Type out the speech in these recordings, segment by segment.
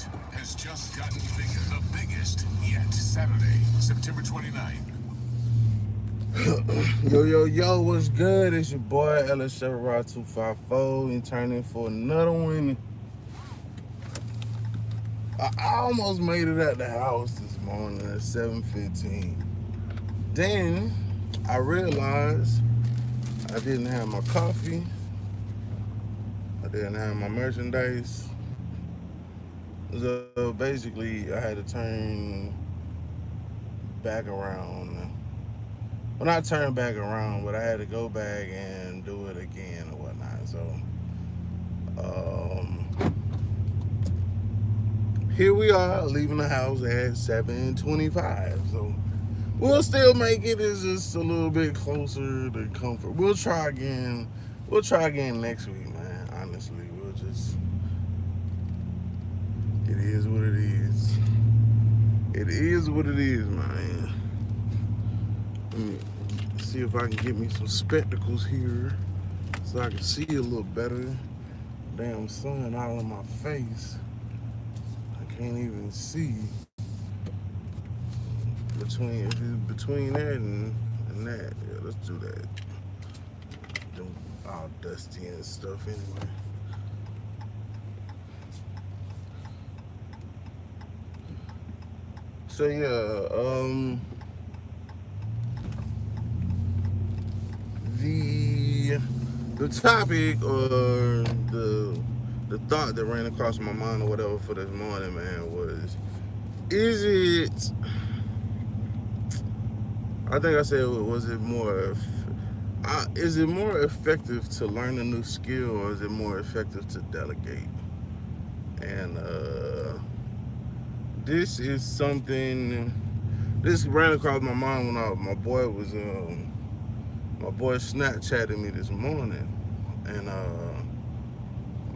Delegate has just gotten bigger. The biggest yet. Saturday, September 29th. Yo, what's good? It's your boy Ellis 254 and turning for another one. I almost made it at the house this morning at 7:15. Then I realized I didn't have my coffee. I didn't have my merchandise. So basically, I had to turn back around. Well, not turn back around, but I had to go back and do it again or whatnot. So, um, here we are leaving the house at 7:25. So we'll still make it. It's just a little bit closer to comfort. We'll try again. We'll try again next week, man. Honestly, we'll just. It is what it is. It is what it is, man. Let me see if I can get me some spectacles here so I can see a little better. Damn sun all in my face. I can't even see between that and that. Yeah, let's do that. Them all dusty and stuff anyway. So yeah, the the topic or the thought that ran across my mind or whatever for this morning, man, was is it? I think I said, was it more? Is it more effective to learn a new skill, or is it more effective to delegate? And this is something. This ran across my mind when my boy Snapchatted me this morning, and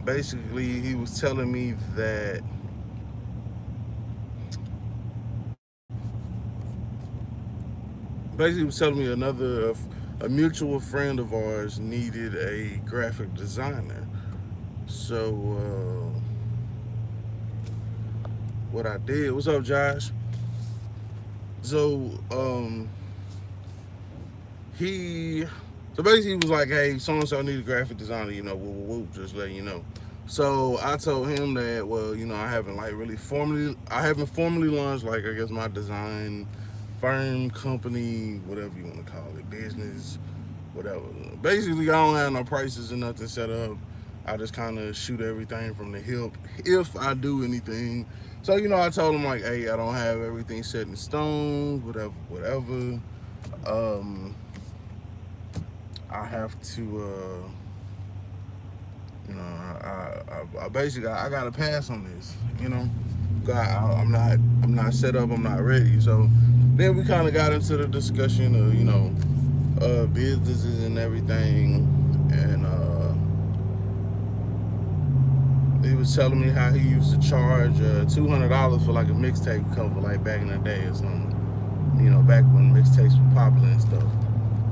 basically he was telling me that basically he was telling me a mutual friend of ours needed a graphic designer. So what I did, what's up, Josh? So he so basically he was like, hey, so and so need a graphic designer, just letting you know. So I told him that, well, I haven't formally launched, like, I guess, my design firm, company, whatever you want to call it, business, whatever. Basically, I don't have no prices or nothing set up. I just kind of shoot everything from the hip if I do anything. So, I told him, like, hey, I don't have everything set in stone, whatever. Um, I have to, I basically, I got to pass on this, I'm not set up, I'm not ready. So then we kind of got into the discussion of, businesses and everything. And he was telling me how he used to charge $200 for like a mixtape cover, like back in the day or something. Back when mixtapes were popular and stuff.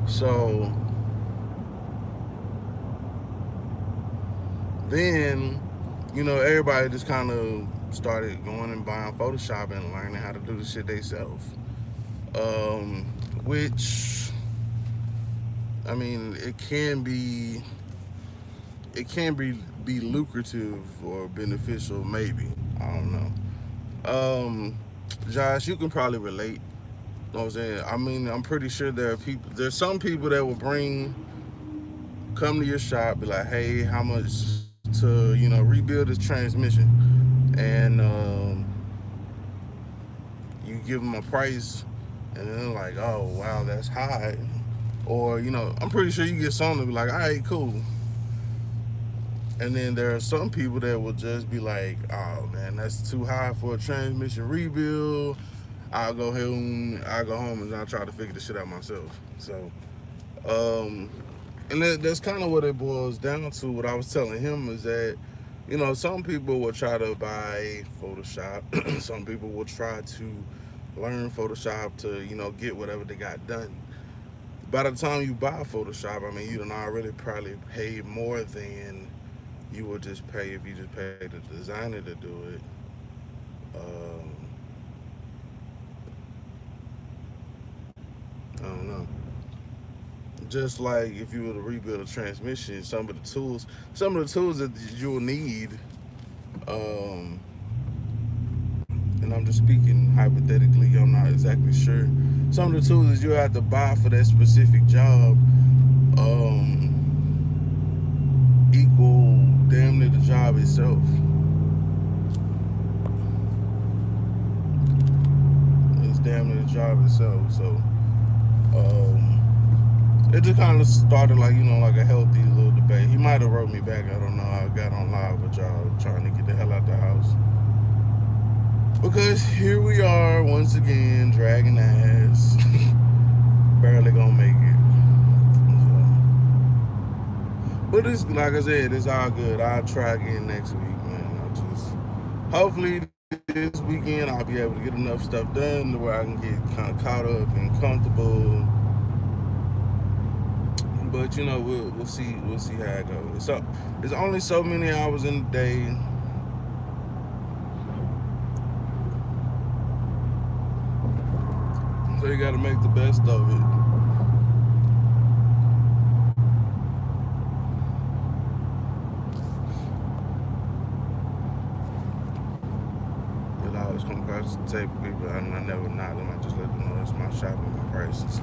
So then, everybody just kind of started going and buying Photoshop and learning how to do the shit themselves. Which, I mean, it can be lucrative or beneficial, maybe. I don't know. Josh, you can probably relate. You know what I'm saying? I mean, I'm pretty sure there's some people that will come to your shop, be like, hey, how much to, rebuild this transmission? And you give them a price, and then they're like, oh, wow, that's high. Or, I'm pretty sure you get some to be like, all right, cool. And then there are some people that will just be like, oh, man, that's too high for a transmission rebuild. I'll go home and I'll try to figure the shit out myself. So, um, and that's kind of what it boils down to. What I was telling him is that, some people will try to buy Photoshop. Some people will try to learn Photoshop to, get whatever they got done. By the time you buy Photoshop, I mean, you don't already probably pay more than you would just pay if you just paid the designer to do it. Um, I don't know. Just like if you were to rebuild a transmission, some of the tools that you'll need, um, and I'm just speaking hypothetically, I'm not exactly sure. Some of the tools that you have to buy for that specific job, equal damn near the job itself. It's damn near the job itself. So, it just kind of started like, like a healthy little debate. He might have wrote me back. I don't know. I got on live with y'all trying to get the hell out the house. Because here we are once again dragging ass. Barely gonna make it. So, but it's like I said, it's all good. I'll try again next week, man. Hopefully this weekend I'll be able to get enough stuff done to where I can get kind of caught up and comfortable. But we'll see how it goes. So there's only so many hours in the day. So you gotta make the best of it. You'll always come across the table people and I never knock them. I just let them know that's my shop and my prices.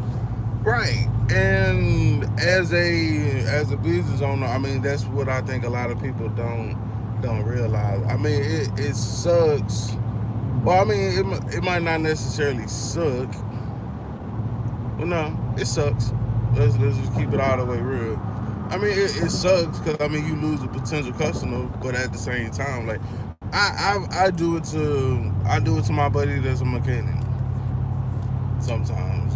Right. And as a business owner, I mean that's what I think a lot of people don't realize. I mean it sucks. Well, I mean it might not necessarily suck. Well, no, it sucks. Let's just keep it all the way real. I mean, it sucks because I mean you lose a potential customer, but at the same time, like I do it to my buddy that's a mechanic. Sometimes,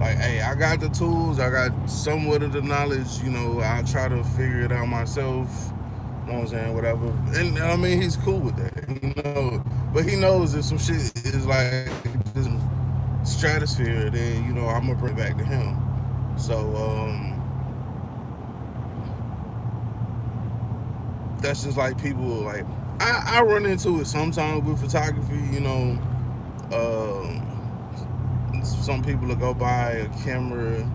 like hey, I got the tools, I got somewhat of the knowledge. I try to figure it out myself. You know what I'm saying? Whatever. And I mean, he's cool with that. But he knows if some shit is like this stratosphere, then I'm gonna bring it back to him. So that's just like people like I run into it sometimes with photography. Some people will go buy a camera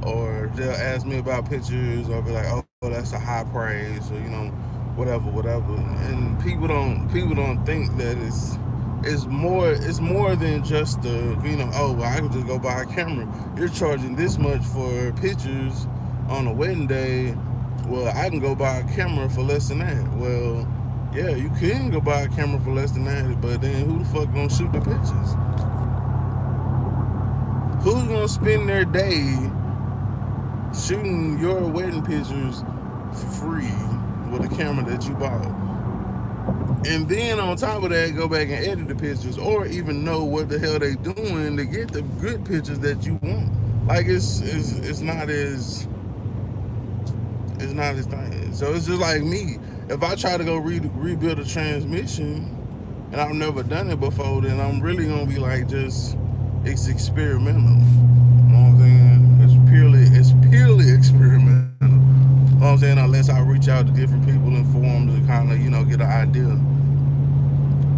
or they'll ask me about pictures or be like, oh, that's a high price or whatever. And people don't think that it's more than just oh, well, I can just go buy a camera. You're charging this much for pictures on a wedding day. Well, I can go buy a camera for less than that. Well, yeah, you can go buy a camera for less than that, but then who the fuck gonna shoot the pictures? Who's gonna spend their day shooting your wedding pictures for free with a camera that you bought? And then on top of that, go back and edit the pictures or even know what the hell they doing to get the good pictures that you want. Like it's not as thing. So it's just like me. If I try to go rebuild a transmission and I've never done it before, then I'm really gonna be like it's experimental. You know what I'm saying? It's purely experimental. You know what I'm saying? Unless I reach out to different people in forums and kind of, get an idea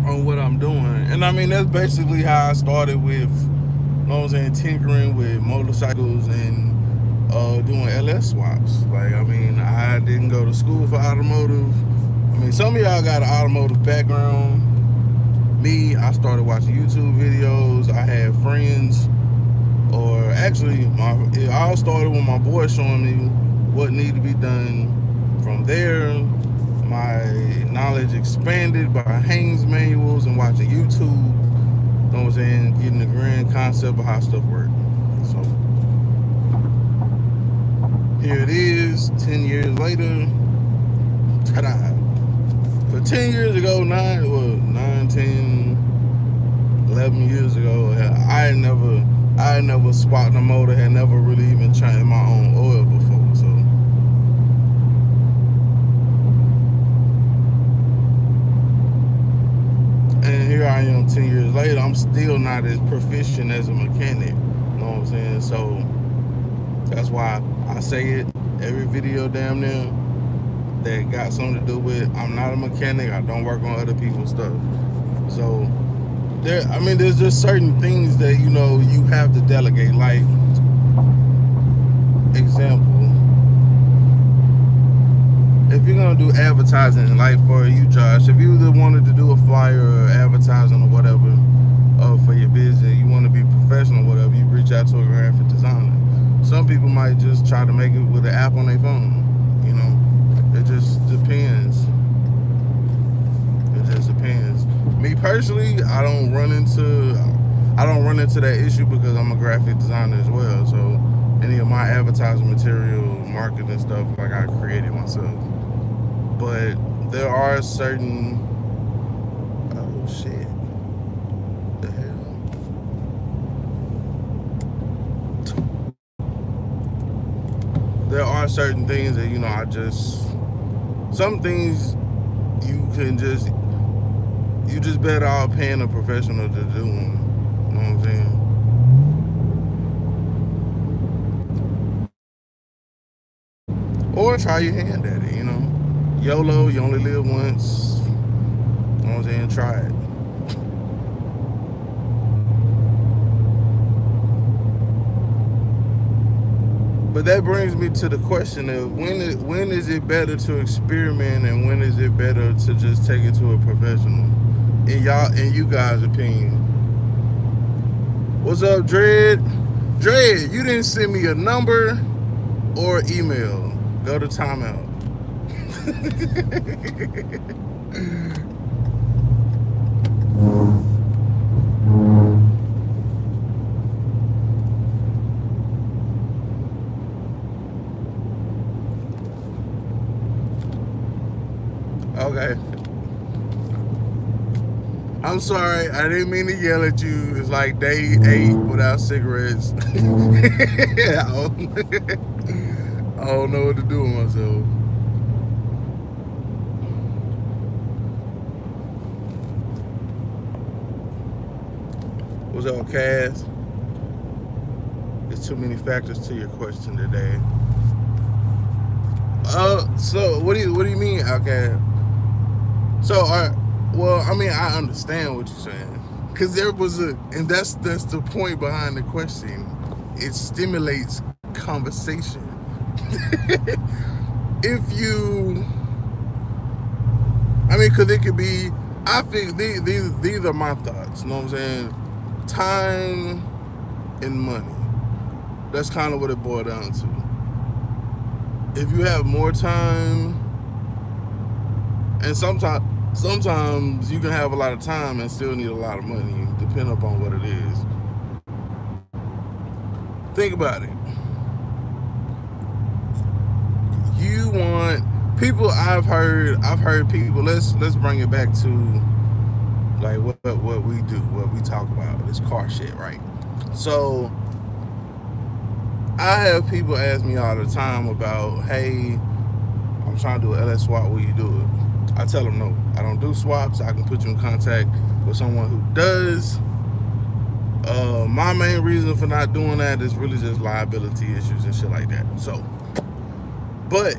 on what I'm doing. And I mean, that's basically how I started with, you know what I'm saying, tinkering with motorcycles and doing LS swaps. Like, I mean, I didn't go to school for automotive. I mean, some of y'all got an automotive background. Me, I started watching YouTube videos. I had friends, or actually, it all started with my boy showing me what needed to be done. From there, my knowledge expanded by Haynes manuals and watching YouTube. You know what I'm saying? Getting the grand concept of how stuff works. So here it is, 10 years later. Ta-da! So 10 years ago, 11 years ago, I had never swapped a motor, had never really even changed my own oil before. So and here I am 10 years later, I'm still not as proficient as a mechanic. You know what I'm saying? So that's why I say it every video damn near that got something to do with I'm not a mechanic, I don't work on other people's stuff. So there's just certain things that you have to delegate. Like example, if you're gonna do advertising, like for you, Josh, if you wanted to do a flyer or advertising or whatever, for your business, you want to be professional, or whatever, you reach out to a graphic designer. Some people might just try to make it with an app on their phone. You know, it just depends. It just depends. Me personally, I don't run into that issue because I'm a graphic designer as well. So any of my advertising material, marketing stuff, like I created myself. But there are certain oh shit, the hell. There are certain things that I just some things you just better off paying a professional to do them. You know what I'm saying? Or try your hand at it. YOLO, you only live once. You know what I'm saying? Try it. But that brings me to the question of when is it better to experiment and when is it better to just take it to a professional? In you guys' opinion. What's up, Dread? Dread, you didn't send me a number or email. Go to timeout. Okay. I'm sorry. I didn't mean to yell at you. It's like day 8 without cigarettes. I don't know what to do with myself. What's up, Cass? There's too many factors to your question today. So what do you mean, okay? So, well, I mean, I understand what you're saying, because and that's the point behind the question. It stimulates conversation. If you, I mean, because it could be. I think these are my thoughts. You know what I'm saying? Time and money. That's kind of what it boiled down to. If you have more time, and sometimes you can have a lot of time and still need a lot of money, depending upon what it is. Think about it. You want people. I've heard people. Let's bring it back to like what we do, what we talk about. This car shit, right? So I have people ask me all the time about, hey, I'm trying to do an LS swap. Will you do it? I tell them no. I don't do swaps. I can put you in contact with someone who does. My main reason for not doing that is really just liability issues and shit like that. So, but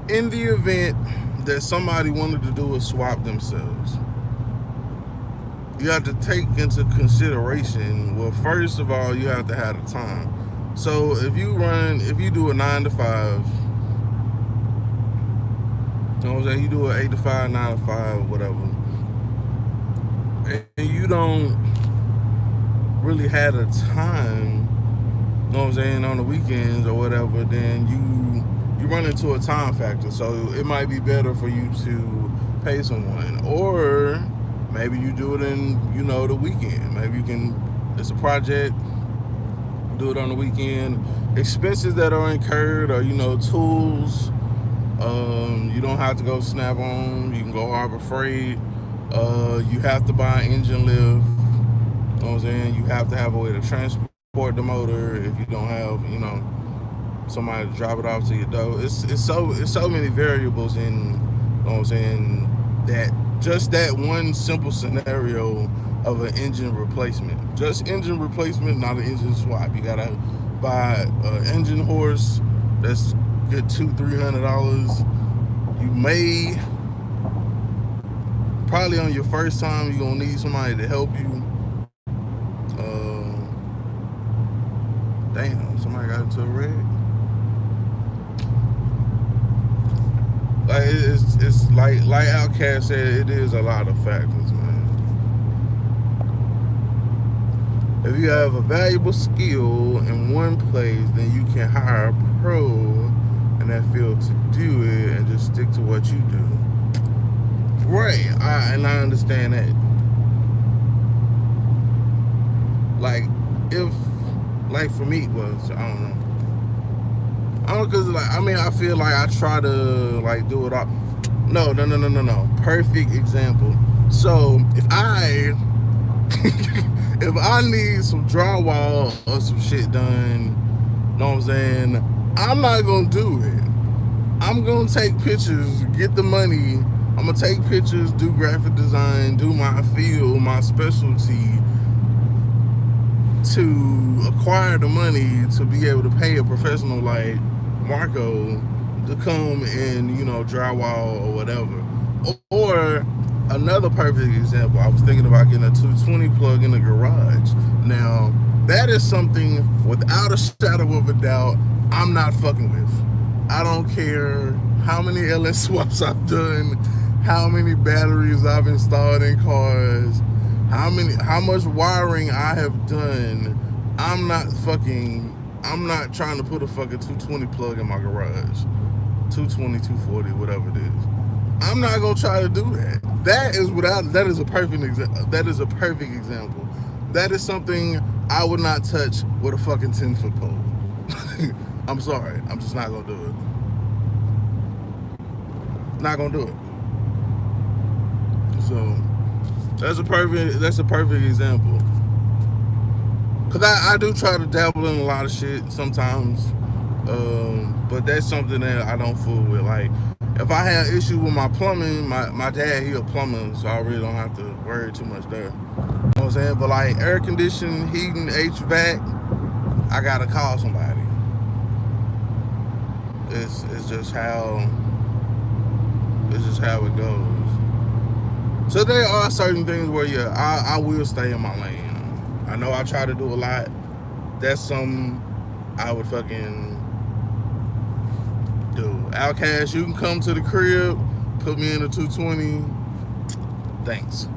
in the event that somebody wanted to do a swap themselves, you have to take into consideration, well, first of all, you have to have the time. So if you do a 9 to 5, you know what I'm saying, you do an 8 to 5, 9 to 5, whatever, and you don't really have the time, you know what I'm saying, on the weekends or whatever, then you run into a time factor. So it might be better for you to pay someone, or maybe you do it in the weekend. Maybe it's a project, do it on the weekend. Expenses that are incurred are tools. You don't have to go Snap On. You can go Harbor Freight. You have to buy an engine lift. You know what I'm saying? You have to have a way to transport the motor if you don't have somebody to drop it off to your door. It's so many variables in, you know what I'm saying, that just that one simple scenario of an engine replacement. Just engine replacement, not an engine swap. You gotta buy an engine horse. That's good $200-300. You may Probably on your first time, you're gonna need somebody to help you. Damn, somebody got into a wreck. Like it's like Outcast said, it is a lot of factors, man. If you have a valuable skill in one place, then you can hire a pro in that field to do it and just stick to what you do. Right, I understand that. Like, if, like for me, was, I don't know. Cause like, I mean, I feel like I try to like do it all. No. Perfect example. So if I if I need some drywall or some shit done, know what I'm saying? I'm not gonna do it. I'm gonna take pictures, get the money. I'm gonna take pictures, do graphic design, do my field, my specialty, to acquire the money to be able to pay a professional like Marco to come and, you know, drywall or whatever. Or another perfect example, I was thinking about getting a 220 plug in the garage. Now, that is something without a shadow of a doubt I'm not fucking with. I don't care how many LS swaps I've done, how many batteries I've installed in cars, how much wiring I have done. I'm not trying to put a fucking 220 plug in my garage. 220, 240, whatever it is. I'm not gonna try to do that. That is a perfect example. That is something I would not touch with a fucking 10-foot pole. I'm sorry. I'm just not gonna do it. Not gonna do it. So that's a perfect example. Cause I do try to dabble in a lot of shit sometimes, but that's something that I don't fool with. Like, if I have issues with my plumbing, my dad, he a plumber, so I really don't have to worry too much there. You know what I'm saying? But like air conditioning, heating, HVAC, I gotta call somebody. It's just how it goes. So there are certain things where I will stay in my lane. I know I try to do a lot. That's something I would fucking do. Outcast, you can come to the crib, put me in a 220. Thanks.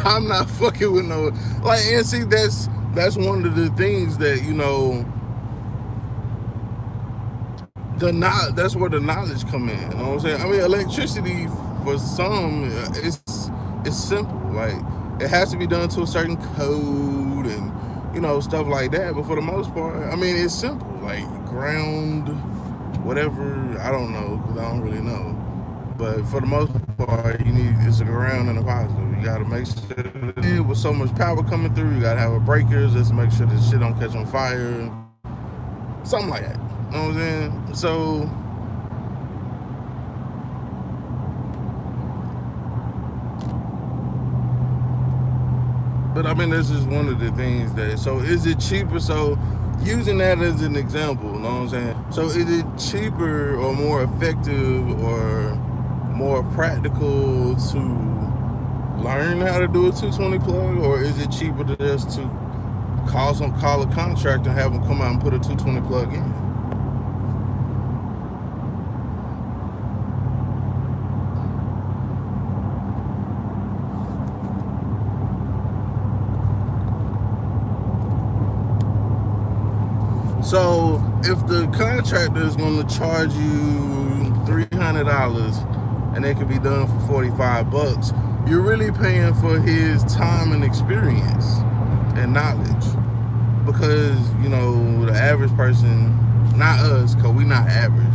I'm not fucking with no, like, and see, that's one of the things that, you know, that's where the knowledge come in. You know what I'm saying? I mean, electricity for some, it's simple. Like, it has to be done to a certain code and, you know, stuff like that. But for the most part, I mean, it's simple. Like ground, whatever. I don't know, because I don't really know. But for the most part, it's a ground and a positive. You got to make sure with so much power coming through, you got to have a breakers just to make sure that shit don't catch on fire. Something like that. You know what I'm saying? So, but I mean, this is one of the things that, so is it cheaper? So using that as an example, you know what I'm saying? So is it cheaper or more effective or more practical to learn how to do a 220 plug, or is it cheaper to just to call a contractor and have them come out and put a 220 plug in? So if the contractor is going to charge you $300 and it can be done for $45, you're really paying for his time and experience and knowledge. Because, you know, the average person, not us, because we're not average.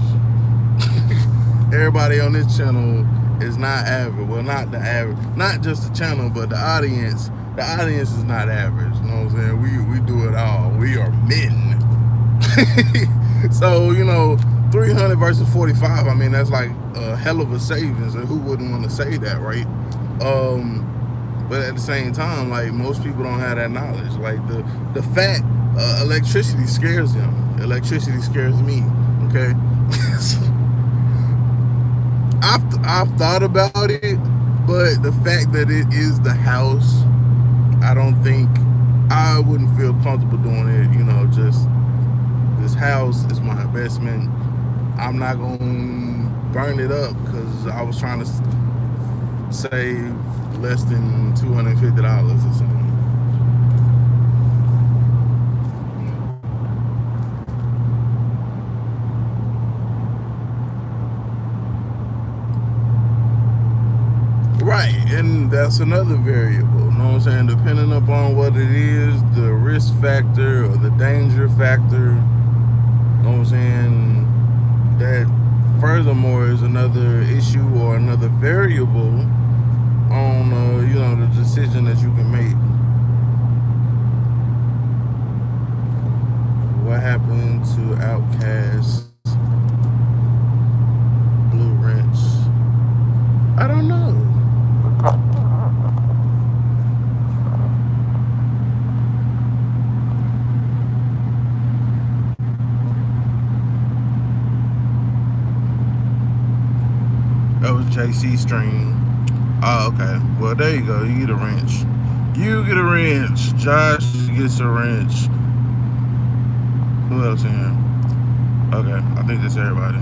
Everybody on this channel is not average. Well, not the average, not just the channel, but the audience. The audience is not average. You know what I'm saying? We do it all. We are men. So, you know, 300 versus 45, I mean, that's like a hell of a savings, and who wouldn't want to say that, right? But at the same time, like, most people don't have that knowledge. Like, the fact electricity scares them. Electricity scares me, okay? I've thought about it, But the fact that it is the house, I don't think I wouldn't feel comfortable doing it. Just this house is my investment. I'm not gonna burn it up because I was trying to save less than $250 or something. Right, and that's another variable. You know what I'm saying? Depending upon what it is, the risk factor or the danger factor. You know what I'm saying? That furthermore is another issue or another variable on the decision that you can make. What happened to Outcast Blue Wrench? I don't know. That was JC stream. Oh, okay. Well, there you go. You get a wrench. You get a wrench. Josh gets a wrench. Who else in here? Okay, I think that's everybody.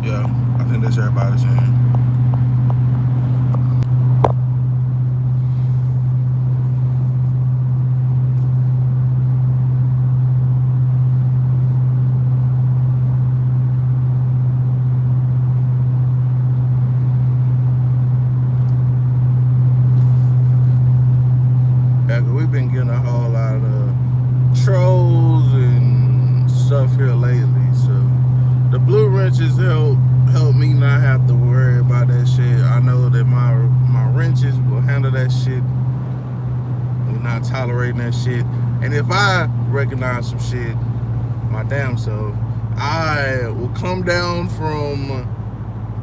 Yeah, I think that's everybody's in here. We've been getting a whole lot of trolls and stuff here lately, so the blue wrenches help me not have to worry about that shit. I know that my wrenches will handle that shit. We're not tolerating that shit. And if I recognize some shit, my damn self, I will come down from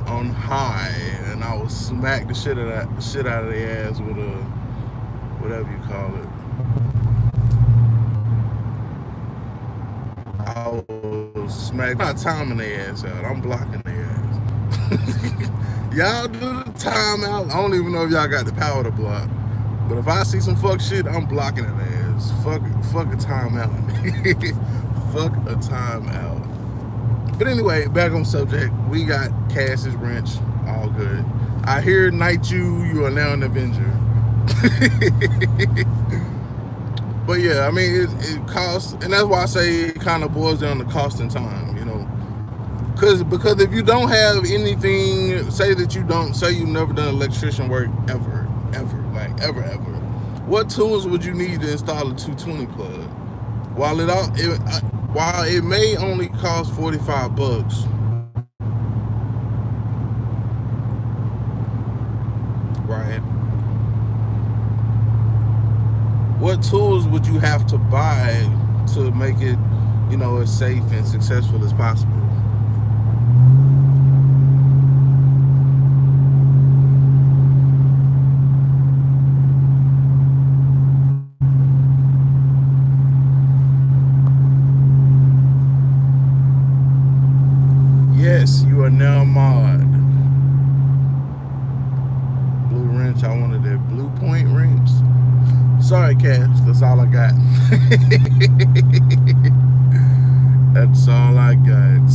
on high and I will smack the shit out of their ass with a whatever you call it. I will smack. I'm not timing their ass out. I'm blocking their ass. Y'all do the timeout. I don't even know if y'all got the power to block. But if I see some fuck shit, I'm blocking it ass. Fuck a timeout. Fuck a timeout. But anyway, back on subject. We got Cass's wrench. All good. I hear Night you are now an Avenger. But yeah, I mean, it costs, and that's why I say it kind of boils down to cost and time, because if you don't have anything, say you've never done electrician work ever, like ever, what tools would you need to install a 220 plug? While it may only cost $45, right? What tools would you have to buy to make it, as safe and successful as possible? Yes, you are now mod. Blue wrench, I wanted that blue point wrench. Sorry, Cass, that's all I got. That's all I got.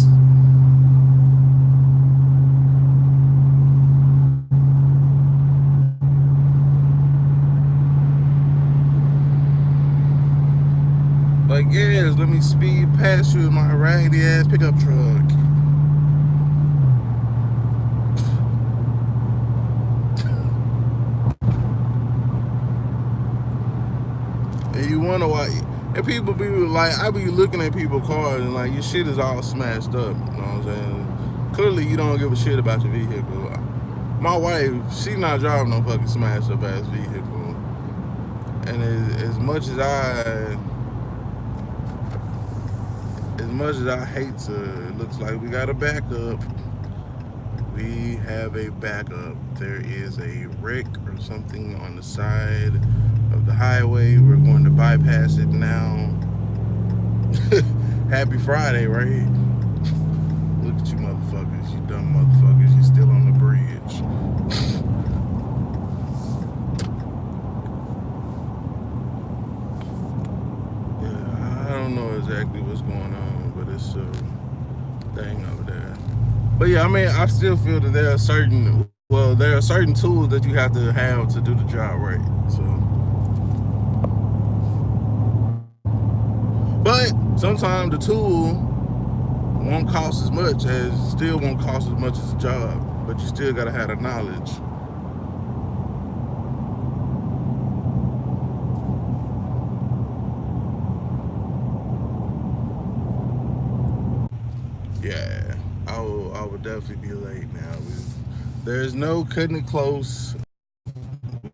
Like, yes, let me speed past you in my raggedy ass pickup truck. And you wonder why. And people be like, I be looking at people's cars and like, your shit is all smashed up. You know what I'm saying? Clearly, you don't give a shit about your vehicle. My wife, she not driving no fucking smashed up ass vehicle. And as much as I hate to, it looks like we got a backup. We have a backup. There is a wreck or something on the side of the highway. We're going to bypass it now. Happy Friday, right? Look at you motherfuckers, you dumb motherfuckers. You still on the bridge. Yeah, I don't know exactly what's going on, but it's a thing over there. But yeah, I mean, I still feel that there are certain tools that you have to do the job right. So, but sometimes the tool won't cost as much as still won't cost as much as a job, but you still gotta have the knowledge. Yeah, I will definitely be late now. There's no cutting it close.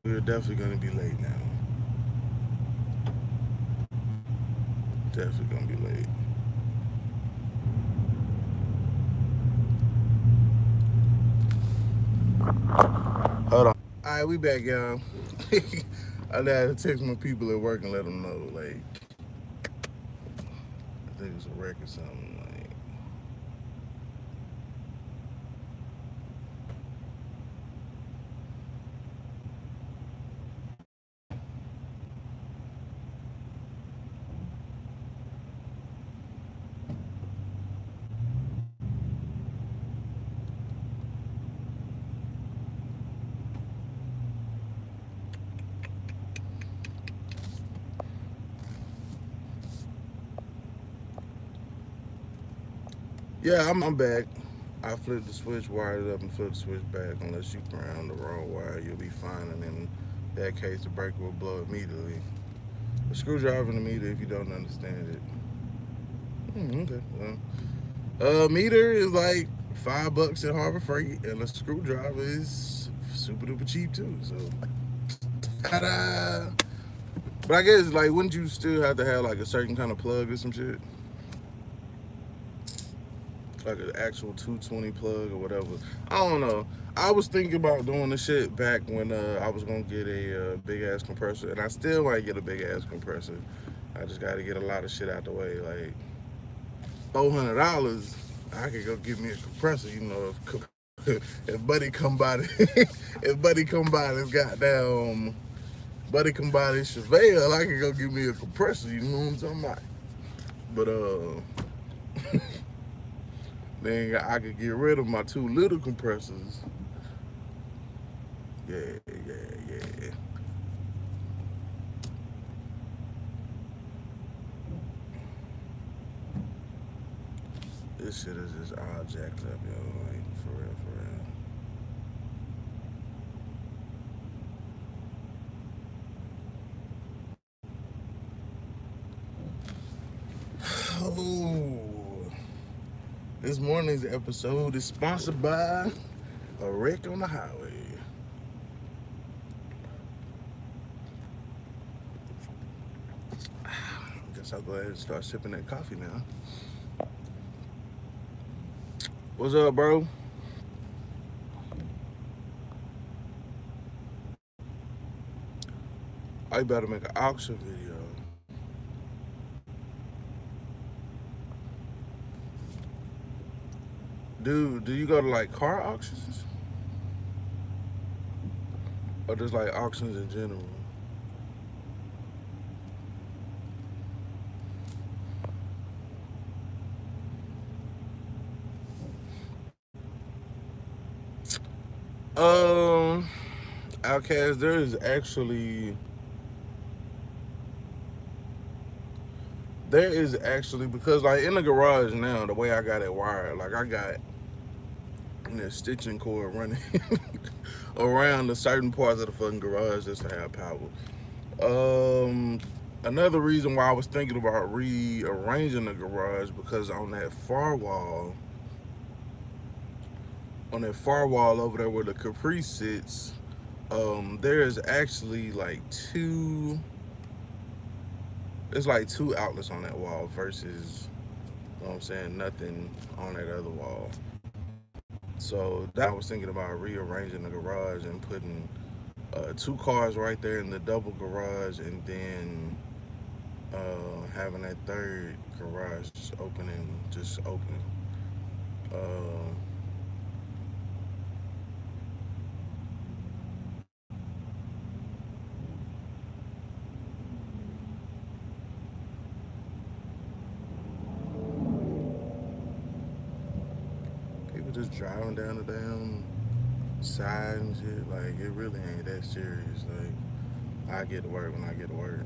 We're definitely gonna be late now. Definitely gonna be late. Hold on. All right, we back, y'all. I had to text my people at work and let them know, like, I think it's a wreck or something. Like, yeah, I'm back. I flipped the switch, wired it up, and flipped the switch back. Unless you ground the wrong wire, you'll be fine. And in that case, the breaker will blow immediately. A screwdriver in the meter, if you don't understand it. Okay. Well, meter is like $5 at Harbor Freight, and a screwdriver is super duper cheap too. So, ta-da! But I guess like, wouldn't you still have to have like a certain kind of plug or some shit? Like an actual 220 plug or whatever. I don't know. I was thinking about doing the shit back when I was gonna get a big ass compressor, and I still might get a big ass compressor. I just got to get a lot of shit out the way. Like $400, I could go get me a compressor. You know, if Buddy come by, if Buddy come by this goddamn Buddy come by this Chevelle, I could go get me a compressor. You know what I'm talking about? But then I could get rid of my two little compressors. Yeah, yeah. This shit is just all jacked up, yo. Like, for real, for real. Oh, this morning's episode is sponsored by a wreck on the highway. Guess I'll go ahead and start sipping that coffee now. What's up, bro? I better make an auction video. Dude, do you go to like car auctions? Or just like auctions in general? Um, Outcast, there is actually because like in the garage now, the way I got it wired, like I got this stitching cord running around the certain parts of the fucking garage just to have power. Um, Another reason why I was thinking about rearranging the garage because on that far wall over there where the Capri sits, there is actually like it's like two outlets on that wall versus, you know what I'm saying, nothing on that other wall. So that I was thinking about rearranging the garage and putting two cars right there in the double garage, and then having that third garage just opening. Uh, People just driving down the damn side and shit. Like it really ain't that serious. Like I get to work when I get to work.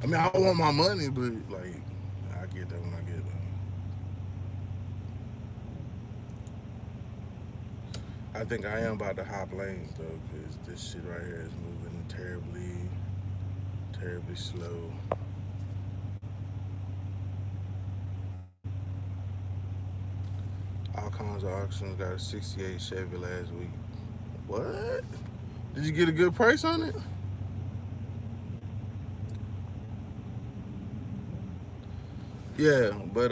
I mean, I want my money, but like I get that when I get there. I think I am about to hop lanes though, because this shit right here is moving terribly slow. All kinds of auctions. Got a '68 Chevy last week. What? Did you get a good price on it? Yeah, but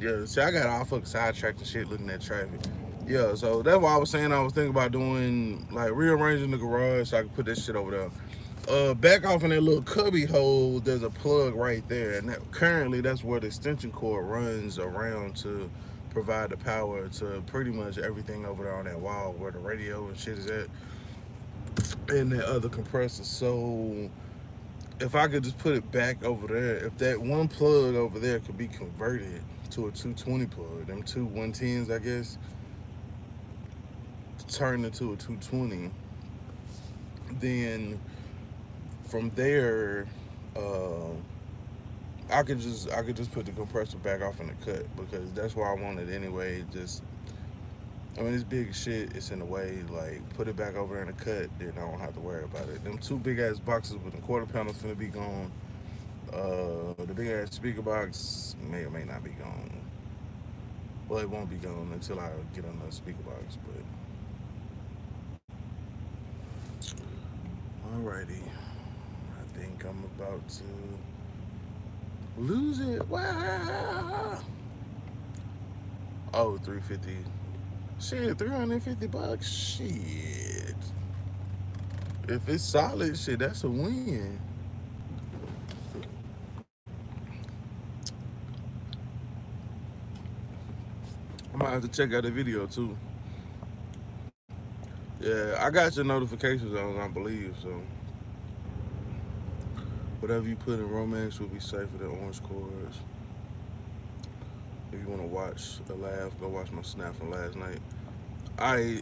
yeah. See, I got all fucking sidetracked and shit looking at traffic. Yeah, so that's why I was saying I was thinking about doing like rearranging the garage so I could put that shit over there. Back off in that little cubby hole, there's a plug right there, and currently that's where the extension cord runs around to provide the power to pretty much everything over there on that wall where the radio and shit is at, and that other compressor. So if I could just put it back over there, if that one plug over there could be converted to a 220 plug, them two 110s, I guess, turned into a 220, then from there, uh, I could just put the compressor back off in the cut because that's where I want it anyway. Just I mean it's big as shit. It's in the way. Like put it back over there in the cut, then I don't have to worry about it. Them two big ass boxes with the quarter panels finna be gone. The big ass speaker box may or may not be gone. Well, it won't be gone until I get another speaker box. But alrighty, I think I'm about to lose it. Wow. Oh, 350. Shit, $350. Shit. If it's solid, shit, that's a win. I might have to check out the video too. Yeah, I got your notifications on, I believe. So whatever you put in romance will be safer than orange cords. If you want to watch a laugh, go watch my snap from last night. I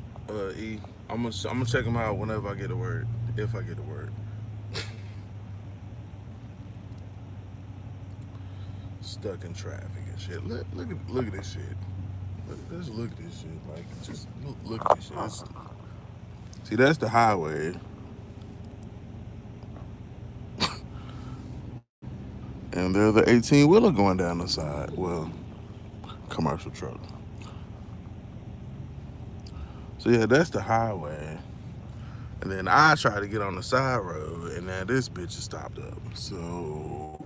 E, I'm gonna check them out whenever I get a word, if I get a word. Stuck in traffic and shit. Look at this shit. Just look at this shit. Like just look at this shit. See, that's the highway, and there's the 18 wheeler going down the side. Well, commercial truck. So yeah, that's the highway. And then I try to get on the side road, and now this bitch is stopped up. So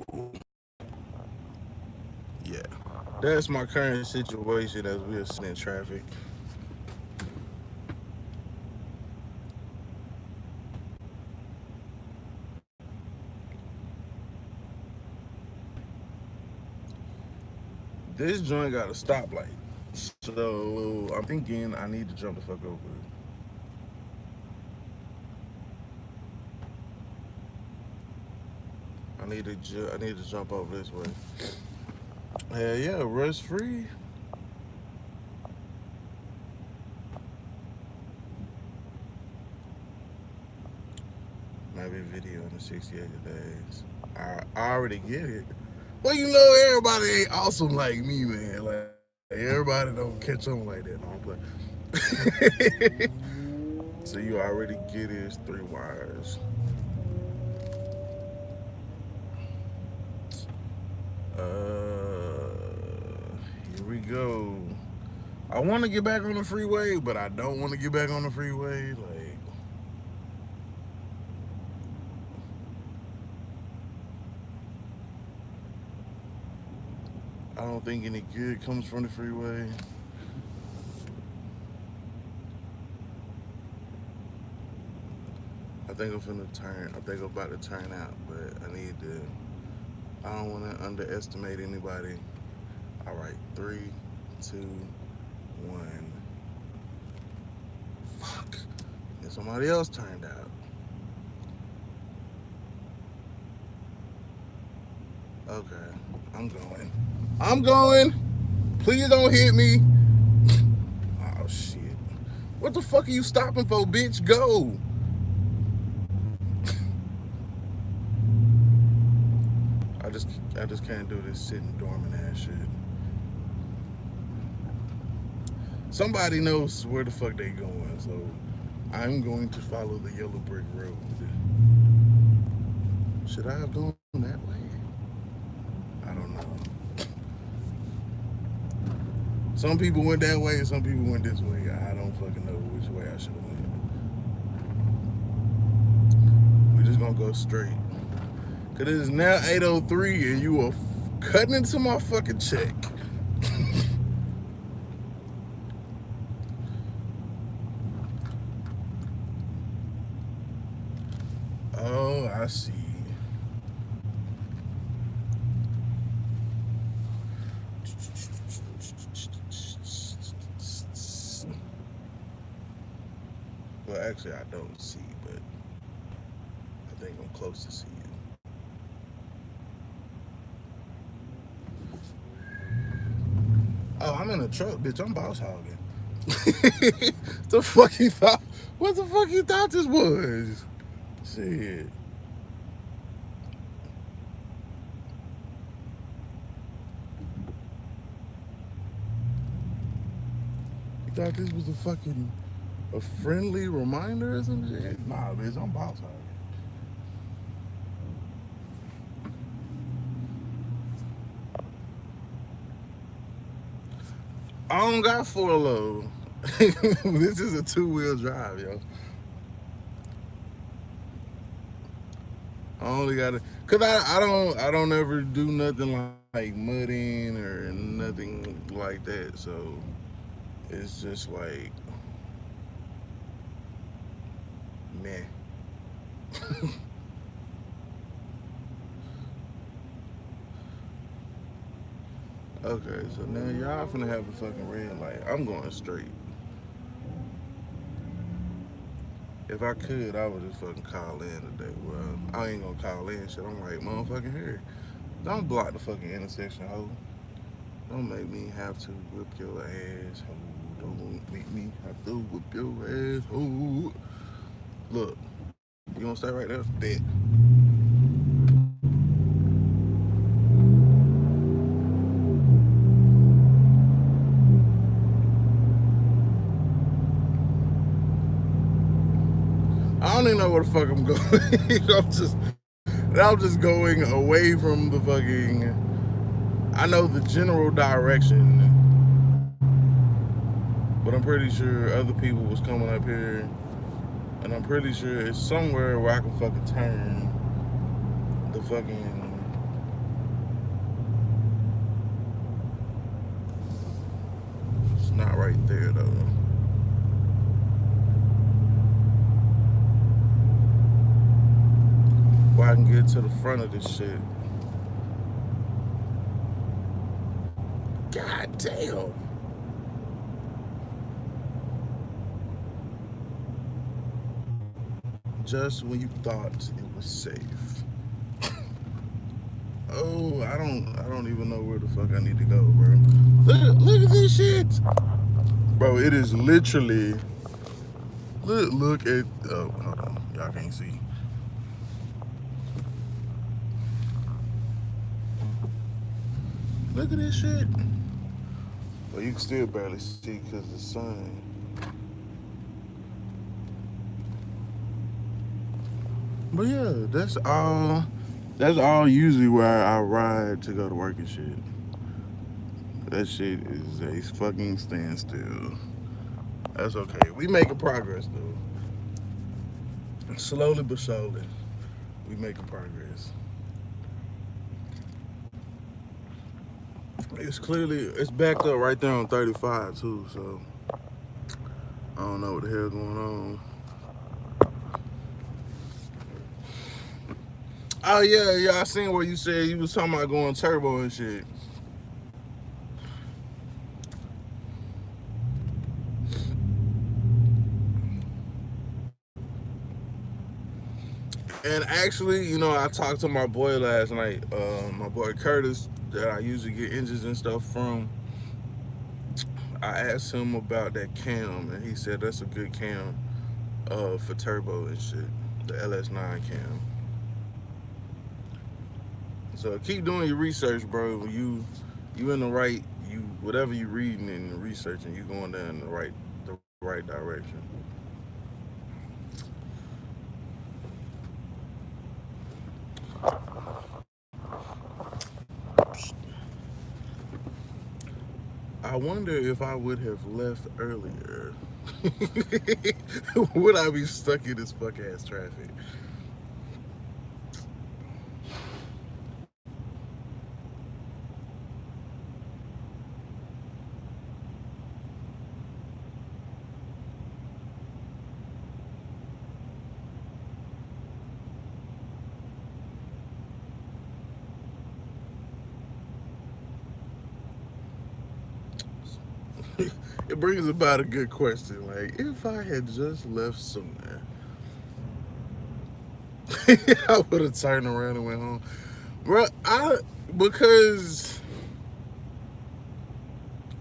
yeah, that's my current situation as we're sitting in traffic. This joint got a stoplight, so I'm thinking I need to jump the fuck over it. I need to jump over this way. Hell yeah, rush free. Maybe video in the 68 days. I already get it. Well, you know, everybody ain't awesome like me, man. Like everybody don't catch on like that. No, I'm playing. So you already get it. It's three wires. Here we go. I want to get back on the freeway, but I don't want to get back on the freeway. Like, I don't think any good comes from the freeway. I think I'm finna turn. I think I'm about to turn out, but I need to. I don't want to underestimate anybody. All right, 3, 2, 1. Fuck. And somebody else turned out. Okay, I'm going. I'm going. Please don't hit me. Oh shit. What the fuck are you stopping for, bitch? Go. I just I just can't do this sitting dormant ass shit. Somebody knows where the fuck they going, so I'm going to follow the yellow brick road. Should I have gone that way? I don't know. Some people went that way and some people went this way. I don't fucking know which way I should have went. We're just gonna go straight. Cause it is now 8:03 and you are cutting into my fucking check. Oh, I see. Well, actually, I don't see, but I think I'm close to see you. Oh, I'm in a truck, bitch. I'm boss hogging. The fuck you thought? What the fuck you thought this was? Shit. You thought this was a friendly reminder or some shit? Nah, bitch, I'm boss hogging. I don't got 4 low. This is a 2-wheel drive, yo. I only got it, cause I don't ever do nothing like mudding or nothing like that. So it's just like meh. Okay, so now y'all finna have a fucking red light. I'm going straight. If I could, I would just fucking call in today. Well, I ain't gonna call in shit. I'm right motherfucking here. Don't block the fucking intersection, ho. Don't make me have to whip your ass, ho. Don't make me have to whip your ass, ho. Look, you gonna stay right there? Dead. I don't even know where the fuck I'm going. I'm just going away from the fucking. I know the general direction, but I'm pretty sure other people was coming up here, and I'm pretty sure it's somewhere where I can fucking turn the fucking. It's not right there though. Where I can get to the front of this shit. God damn. Just when you thought it was safe. Oh, I don't even know where the fuck I need to go, bro. Look at this shit. Bro, it is literally look at oh, hold on. Y'all can't see. Look at this shit. Well, you can still barely see because the sun. But yeah, that's all. That's all usually where I ride to go to work and shit. That shit is a fucking standstill. That's okay. We making progress though. Slowly but surely, we making progress. It's backed up right there on 35 too. So I don't know what the hell going on. Oh yeah, yeah. I seen where you said you was talking about going turbo and shit. And actually, you know, I talked to my boy last night, my boy Curtis, that I usually get engines and stuff from. I asked him about that cam, and he said that's a good cam for turbo and shit. The LS9 cam. So keep doing your research, bro. You in the right, you whatever you reading and researching, you going down the right direction. I wonder if I would have left earlier. Would I be stuck in this fuck ass traffic? It brings about a good question. Like, if I had just left sooner, I would have turned around and went home. Bro, because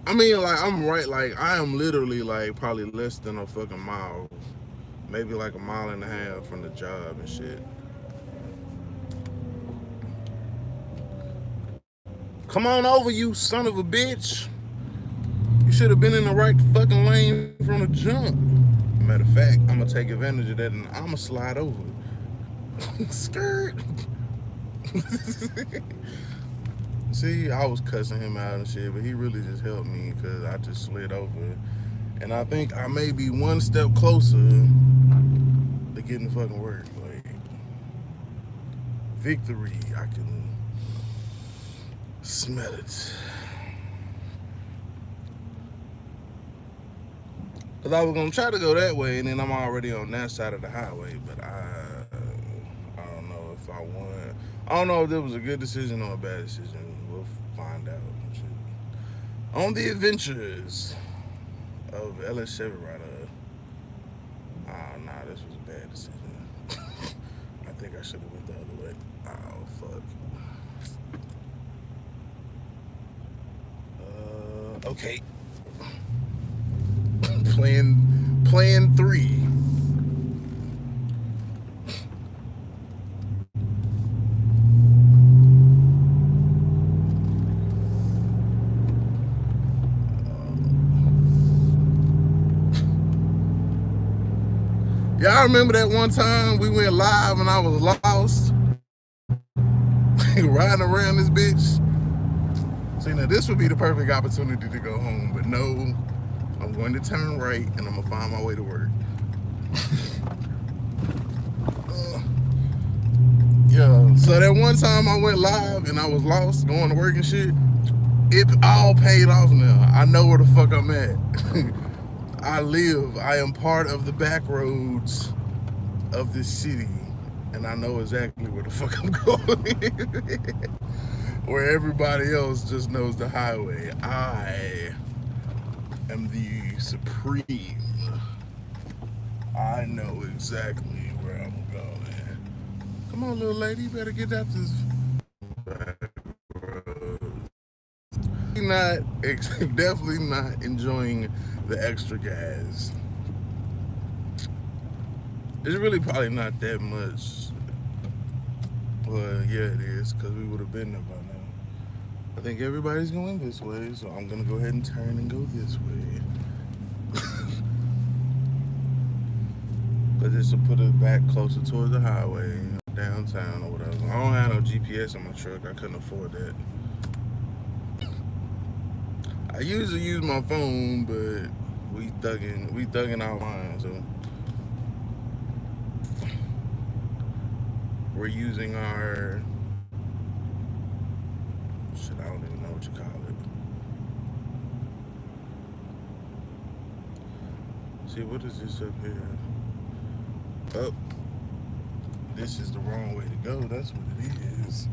I mean, like, I'm right. Like, I am literally like probably less than a fucking mile, maybe like a mile and a half from the job and shit. Come on over, you son of a bitch. You should have been in the right fucking lane from the jump. Matter of fact, I'm gonna take advantage of that and I'm gonna slide over. Skirt. See, I was cussing him out and shit, but he really just helped me because I just slid over. And I think I may be one step closer to getting the fucking work. Like, victory. I can smell it. Because I was going to try to go that way, and then I'm already on that side of the highway, but I don't know if I won. I don't know if it was a good decision or a bad decision. We'll find out. On the adventures of LS Chevy Rider. Nah, this was a bad decision. I think I should have went the other way. Oh, fuck. Okay. Plan three. Yeah, I remember that one time we went live and I was lost riding around this bitch. See, now this would be the perfect opportunity to go home, but no, I'm going to turn right and I'm gonna find my way to work. Yeah, so that one time I went live and I was lost going to work and shit, it all paid off now. I know where the fuck I'm at. I am part of the back roads of this city, and I know exactly where the fuck I'm going. Where everybody else just knows the highway. I am the supreme. I know exactly where I'm going. Come on, little lady, you better get out this back road. Not, definitely not enjoying the extra gas. It's really probably not that much. Well, yeah, it is, because we would have been there by now. I think everybody's going this way, so I'm going to go ahead and turn and go this way. But this will put it back closer towards the highway, downtown or whatever. I don't have no GPS on my truck. I couldn't afford that. I usually use my phone, but we thugging our line, so we're using our shit. I don't even know what you call it. See, what is this up here? Oh, this is the wrong way to go. That's what it is.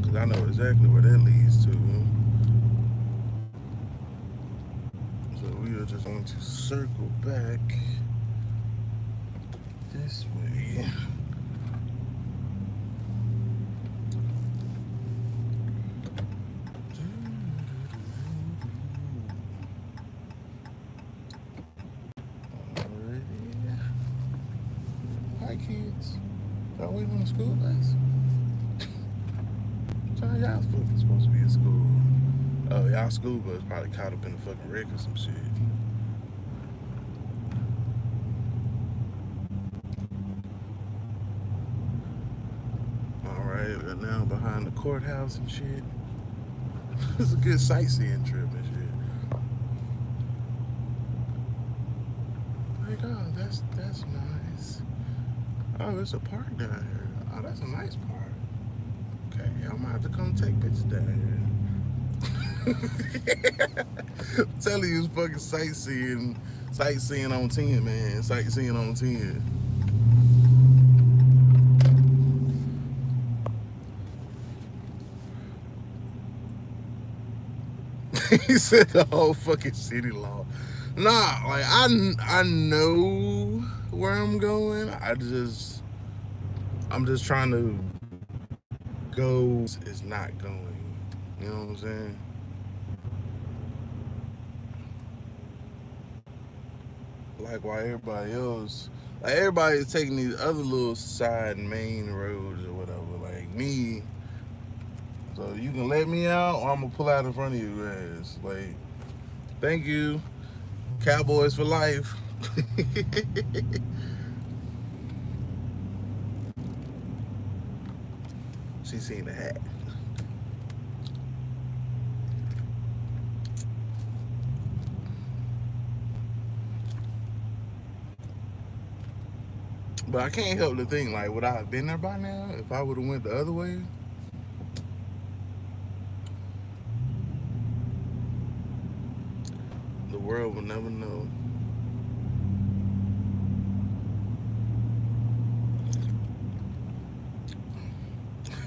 Because I know exactly where that leads to. So we are just going to circle back this way. Hi kids. Y'all waiting on the school bus? Y'all fucking supposed to be in school. Oh, y'all school bus probably caught up in a fucking wreck or some shit. Alright, we're now behind the courthouse and shit. It's a good sightseeing trip and shit. Like, oh, that's nice. Oh, there's a park down here. Oh, that's a nice park. Okay, I'm gonna have to come take pictures down here. I'm telling you, it's fucking sightseeing on 10, man. Sightseeing on 10. He said the whole fucking city law. Nah, like I know where I'm going. I'm just trying to go is not going. You know what I'm saying? Like while everybody is taking these other little side main roads or whatever. Like me, so you can let me out or I'm gonna pull out in front of you guys. Like, thank you. Cowboys for life. She seen the hat. But I can't help to think, like, would I have been there by now if I would have went the other way? The world will never know.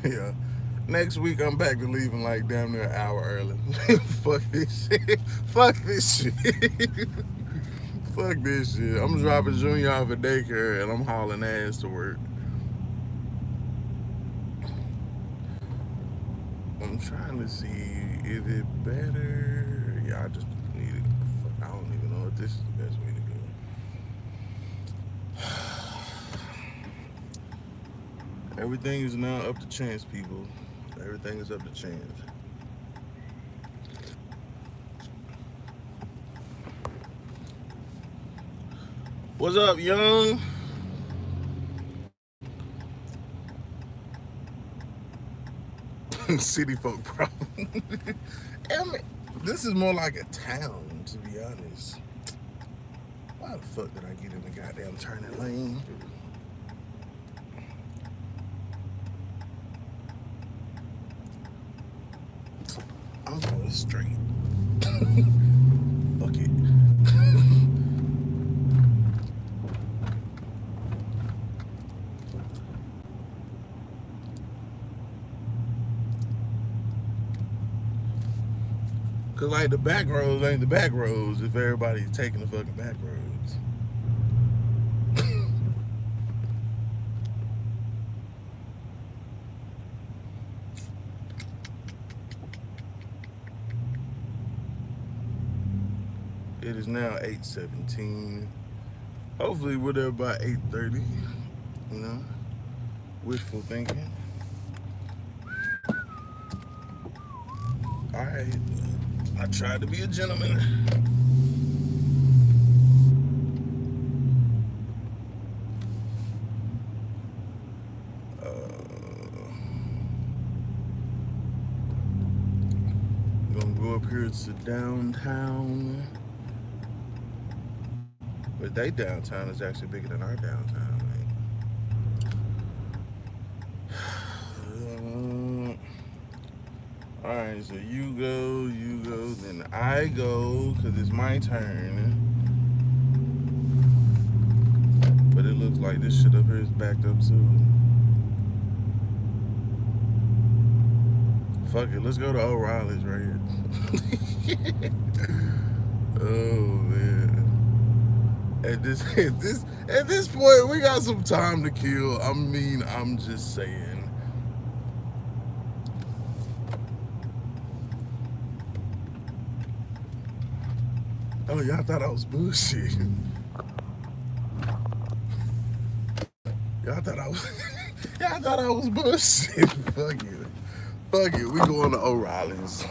Yeah. Next week I'm back to leaving like damn near an hour early. Fuck this shit. Fuck this shit. Fuck this shit. I'm dropping Junior off at daycare and I'm hauling ass to work. I'm trying to see, is it better? Yeah, I just need it. Fuck, I don't even know if this is the best way to go. Everything is now up to chance, people. Everything is up to chance. What's up, young? City folk problem. This is more like a town, to be honest. Why the fuck did I get in the goddamn turning lane? I'm going straight. Fuck it. Cause like the back roads ain't the back roads if everybody's taking the fucking back roads. It is now 8:17. Hopefully we're there by 8:30. You know, wishful thinking. All right, I tried to be a gentleman. Gonna go up here to downtown. But they downtown is actually bigger than our downtown. Alright, so you go, then I go, because it's my turn. But it looks like this shit up here is backed up too. Fuck it, let's go to O'Reilly's right here. Oh man. At this point, we got some time to kill. I mean, I'm just saying. Oh, y'all thought I was bullshit. Y'all thought I was y'all thought I was bullshit. Fuck it. Fuck it. We going to O'Reilly's.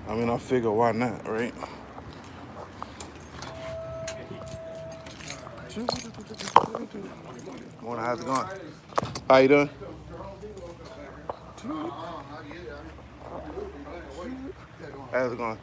I mean, I figure why not, right? Morning, how's it going? How you doing? How's it going?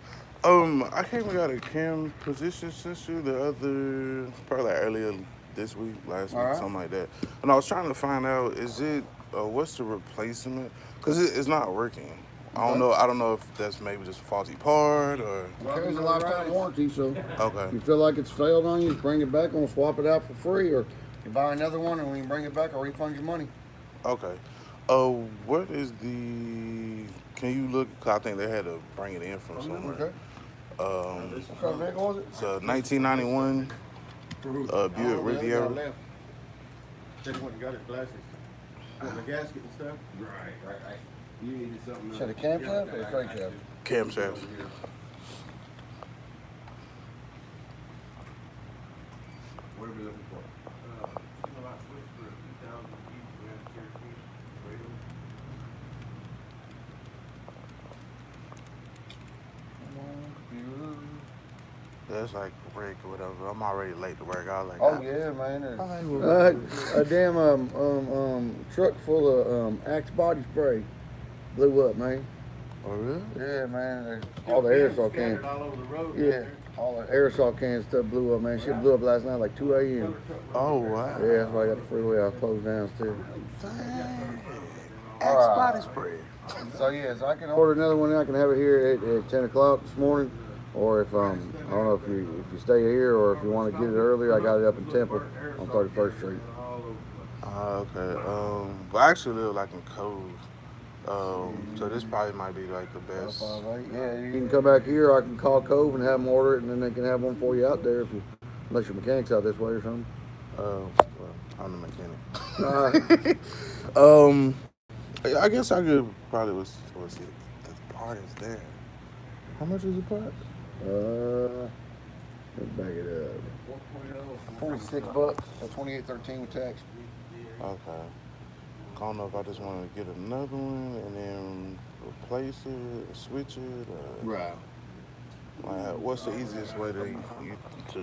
I came and got a cam position since you the other, probably like earlier this week, last week, something like that. And I was trying to find out, is it, what's the replacement? Because it's not working. I don't know. I don't know if that's maybe just a faulty part or. It carries a lifetime warranty, so Okay. if you feel like it's failed on you, just bring it back and we'll swap it out for free, or you buy another one and we can bring it back or refund your money. Okay. What is the? Can you look? Cause I think they had to bring it in from somewhere. Okay. What kind of vehicle was it? It's a 1991 Buick Riviera. Said he went and got his glasses. Got the gasket and stuff. Right. You needed something else. Is that a camshaft or a crankshaft? Camshaft. What are we looking for? That's like break or whatever. I'm already late to work. I was like, Oh yeah, man. A damn truck full of Axe body spray blew up, man. Oh really? Yeah, man. All the aerosol cans. All over the road. Yeah, all the aerosol cans stuff blew up, man. Shit blew up last night like 2 a.m. Oh wow. Yeah, that's why I got the freeway all closed down still. Axe body spray. So yes, I can order another one. I can have it here at 10 o'clock this morning, or if I don't know if you stay here or if you want to get it earlier, I got it up in Temple on 31st Street. Okay. But I actually live like in Cove. So this probably might be like the best. 558. Yeah, you can come back here. I can call Cove and have them order it, and then they can have one for you out there unless your mechanic's out this way or something. Well, I'm the mechanic. I guess I could probably was it? The part is there. How much is the part? Let's back it up. $46 for 2813 with tax. Okay. I don't know if I just want to get another one and then replace it, switch it. Right. Like, what's the easiest way to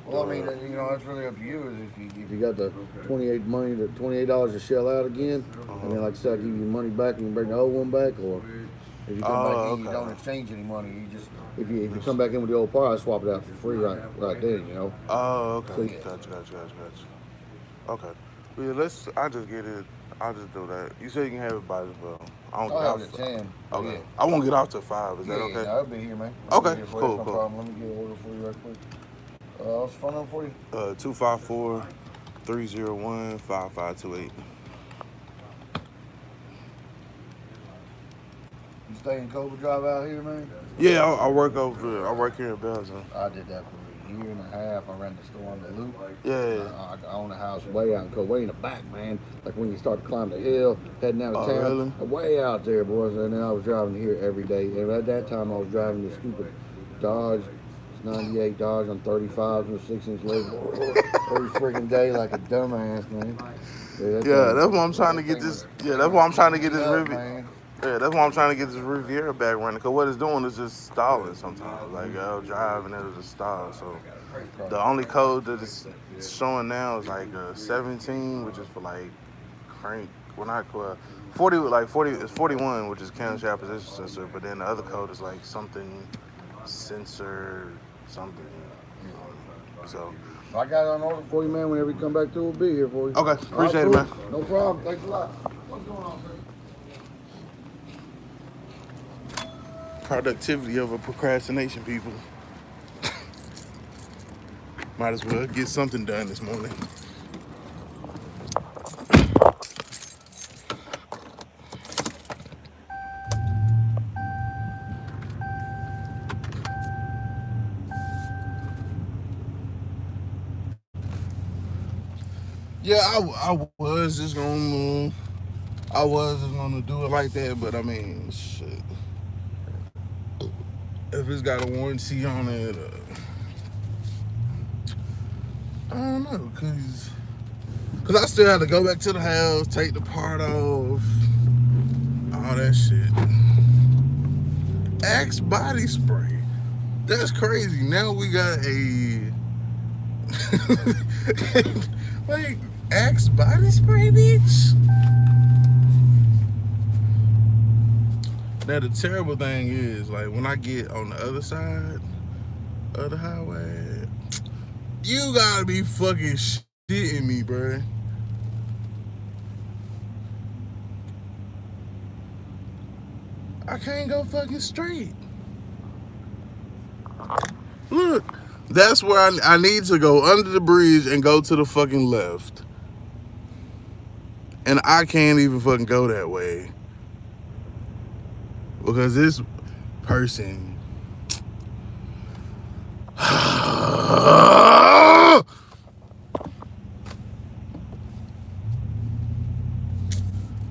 Well, I mean, that's really up to you. If you got the $28 to shell out again, and then like I said, I give you money back and you bring the old one back, or if you come back in, you don't exchange any money. You just if you come back in with the old part, I swap it out for free right then. Oh, okay. So, yeah. Gotcha. Okay. Well, I'll just get it. I'll just do that. You said you can have it by I don't I'll get have it at 10. Okay. Yeah. I won't get off till 5. Is that okay? Yeah, I'll be here, man. Okay, Be here for you. cool. No problem. Let me get an order for you right quick. What's the phone number for you? 254-301-5528. You stay in Cobra Drive out here, man? Yeah, I work here in Belgium. I did that for a year and a half. I ran the store on the Loop. Yeah. I own a house way out in Cobra, way in the back, man. Like when you start to climb the hill, heading out of town. Really? Way out there, boys. And then I was driving here every day. And at that time, I was driving this stupid Dodge. 98 Dodge on 35s with 6-inch legs every freaking day like a dumbass, man. Yeah, that's why I'm trying to get this. Yeah, that's why I'm trying to get this Riviera. Yeah, that's why I'm trying to get this Riviera back running. Cause what it's doing is just stalling sometimes. Like I'll drive and it'll just stall. So the only code that it's showing now is like 17, which is for like crank. Well, not 40. Like 40 is 41, which is camshaft position sensor. But then the other code is like something sensor something. So I got it on order for you, man. Whenever you come back through, we'll be here for you. okay, appreciate it, man. No problem. Thanks a lot. What's going on, sir? productivity over procrastination, people. Might as well get something done this morning. Yeah, I was just gonna do it like that, but I mean, shit. If it's got a warranty on it, I don't know, cause I still have to go back to the house, take the part off, all that shit. Axe body spray. That's crazy. Now we got a like Axe body spray, bitch. Now the terrible thing is, like, when I get on the other side of the highway, you gotta be fucking shitting me, bruh. I can't go fucking straight. Look, that's where I need to go under the bridge and go to the fucking left. And I can't even fucking go that way. Because this person.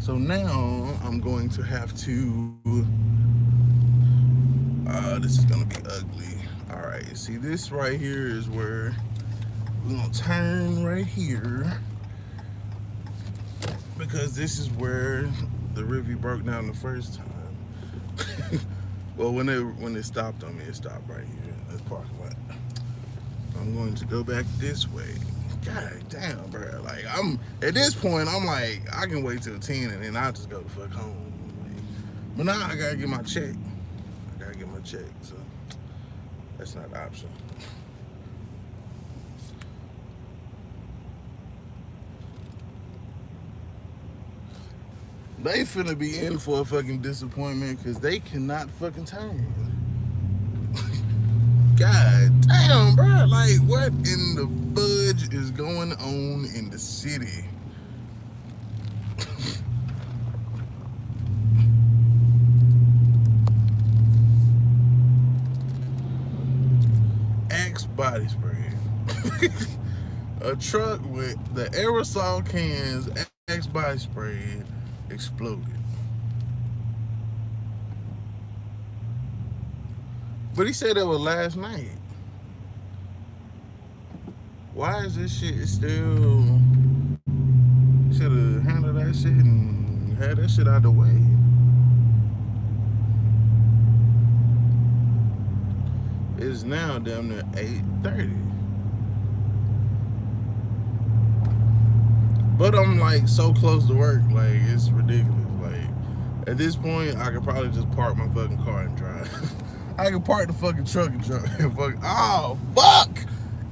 So now I'm going to have to. This is gonna be ugly. All right, see, this right here is where we're gonna turn right here, because this is where the river broke down the first time. Well, when it stopped on me, it stopped right here. That's parking lot. I'm going to go back this way. God damn, bro. Like, I'm at this point, I'm like, I can wait till 10 and then I'll just go the fuck home. But now I gotta get my check. So that's not an option. They finna be in for a fucking disappointment because they cannot fucking turn. God damn, bro. Like, what in the fudge is going on in the city? Axe body spray. A truck with the aerosol cans, Axe body spray exploded. But he said that was last night. Why is this shit still? Should have handled that shit and had that shit out the way. It's now damn near 8:30. But I'm like so close to work, like it's ridiculous. Like at this point, I could probably just park my fucking car and drive. I could park the fucking truck and drive. Oh fuck!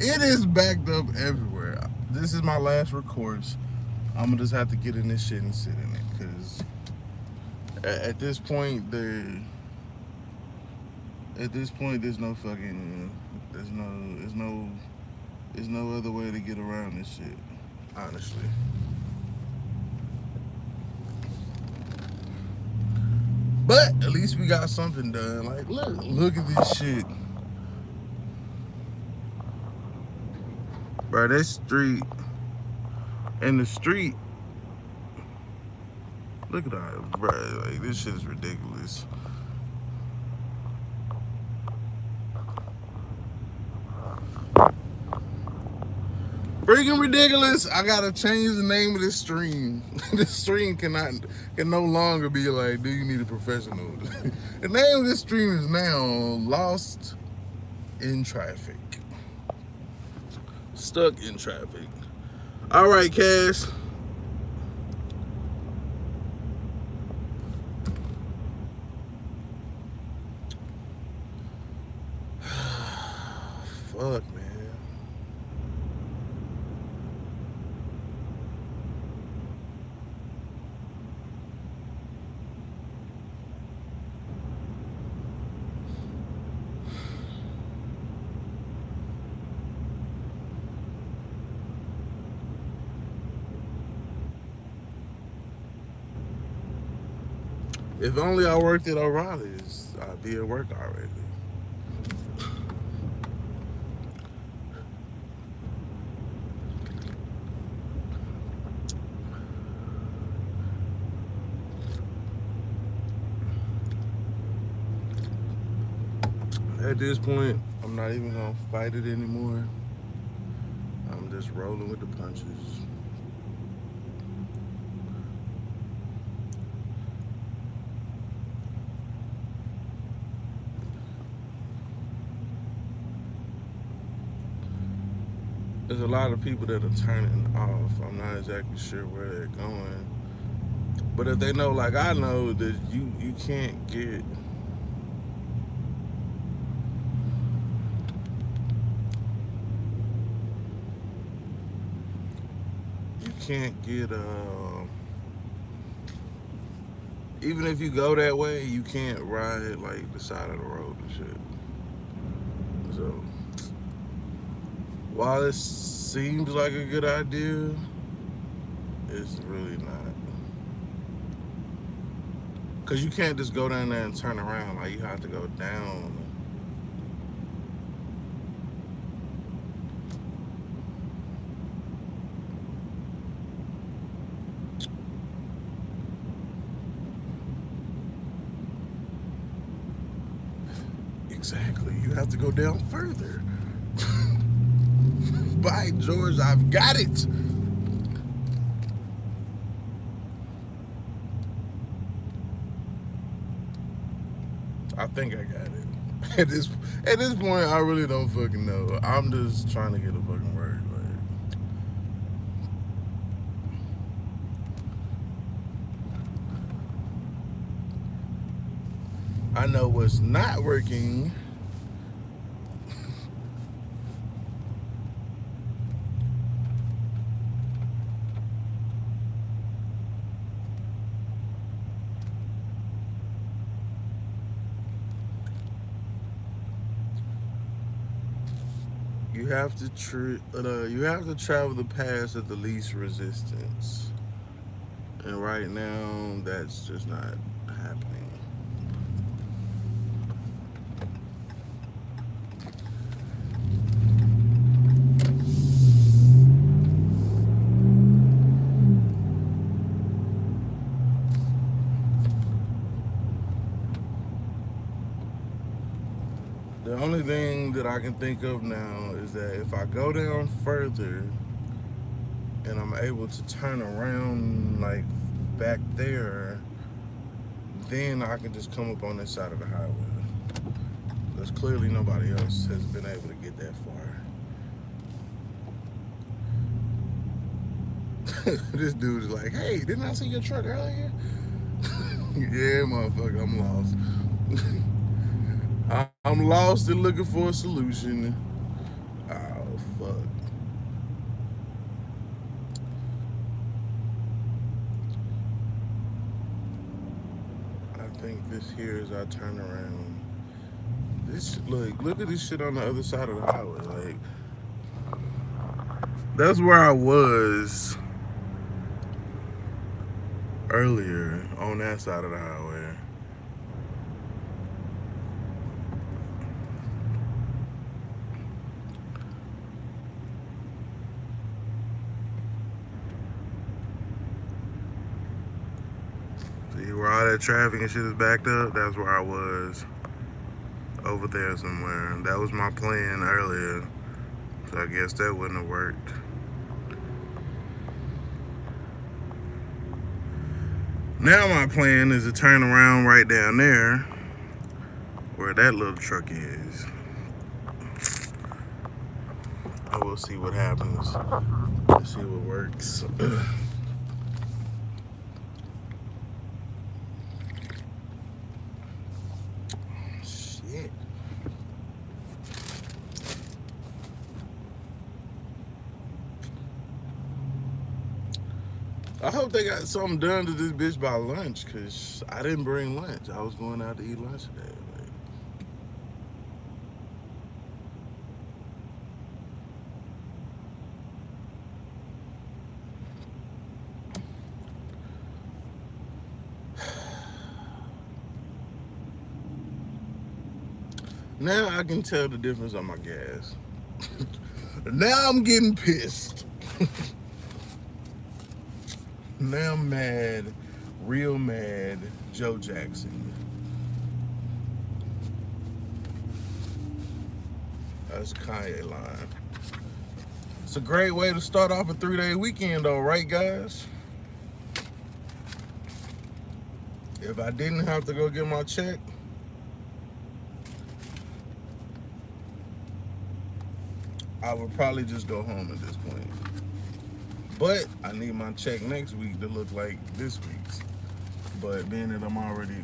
It is backed up everywhere. This is my last recourse. I'm gonna just have to get in this shit and sit in it, cause at this point there's no fucking, there's no other way to get around this shit, honestly. But at least we got something done. Like, look at this shit. Bro, this street, and the street, look at that, bro. Like, this shit is ridiculous. Freaking ridiculous. I gotta change the name of this stream. This stream can no longer be like, do you need a professional? The name of this stream is now Lost in Traffic. Stuck in traffic. All right, Cass. Fuck, man. If only I worked at O'Reilly's, I'd be at work already. At this point, I'm not even gonna fight it anymore. I'm just rolling with the punches. There's a lot of people that are turning off. I'm not exactly sure where they're going. But if they know, like I know, that you can't get you can't get even if you go that way, you can't ride like the side of the road and shit. So while it seems like a good idea, it's really not. Cause you can't just go down there and turn around. Like you have to go down. Exactly. You have to go down further. By George, I've got it. I think I got it. At this point, I really don't fucking know. I'm just trying to get a fucking word. Like, I know what's not working. You have to travel the paths of the least resistance, and right now that's just not happening. The only thing that I can think of now is that if I go down further and I'm able to turn around like back there, then I can just come up on this side of the highway. Because clearly nobody else has been able to get that far. This dude is like, hey, didn't I see your truck earlier? Yeah, motherfucker, I'm lost. I'm lost and looking for a solution. Oh, fuck. I think this here is our turnaround. This look at this shit on the other side of the highway. Like, that's where I was earlier on that side of the highway. See where all that traffic and shit is backed up? That's where I was. Over there somewhere. That was my plan earlier. So I guess that wouldn't have worked. Now my plan is to turn around right down there where that little truck is. I will see what happens. Let's see what works. Shit. I hope they got something done to this bitch by lunch, cause I didn't bring lunch. I was going out to eat lunch today. Like, 'cause I didn't bring lunch. I was going out to eat lunch today. Like, Now I can tell the difference on my gas. Now I'm getting pissed. Now I'm mad, real mad, Joe Jackson. That's a Kanye line. It's a great way to start off a 3-day weekend though, right guys? If I didn't have to go get my check, I would probably just go home at this point. But I need my check next week to look like this week's. But being that I'm already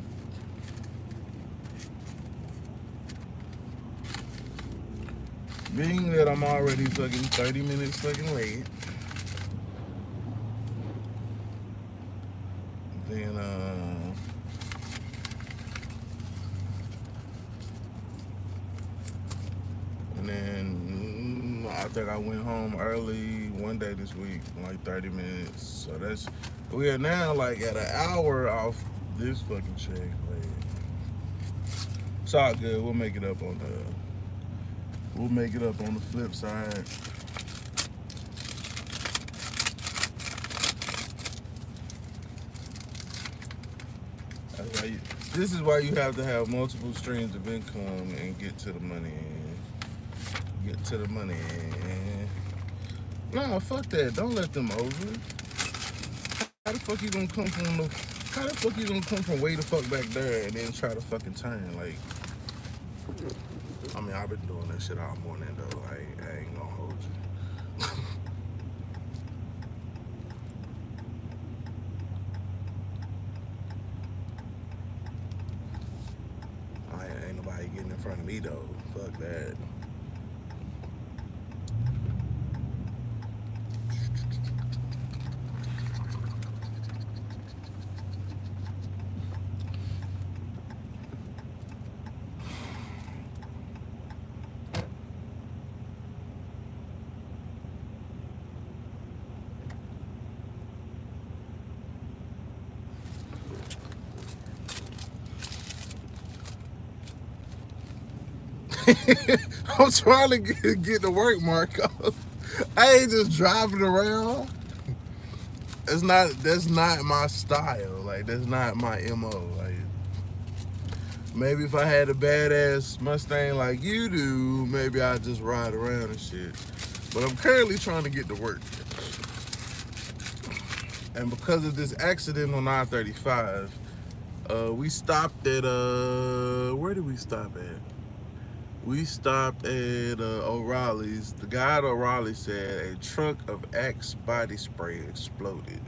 fucking 30 minutes fucking late, then and then I think I went home early one day this week, like 30 minutes. So we are now like at an hour off this fucking check. Like, it's all good. We'll make it up on the flip side. This is why you have to have multiple streams of income and get to the money. Nah, fuck that. Don't let them over. How the fuck you gonna come from way the fuck back there and then try to fucking turn? Like, I mean, I've been doing that shit all morning though. I ain't gonna hold you. Ain't nobody getting in front of me though. Fuck that. I'm trying to get to work, Marco. I ain't just driving around. That's not my style. Like, that's not my MO. Like, maybe if I had a badass Mustang like you do, maybe I'd just ride around and shit. But I'm currently trying to get to work. And because of this accident on I-35, we stopped at where did we stop at? We stopped at O'Reilly's. The guy at O'Reilly said a truck of Axe body spray exploded.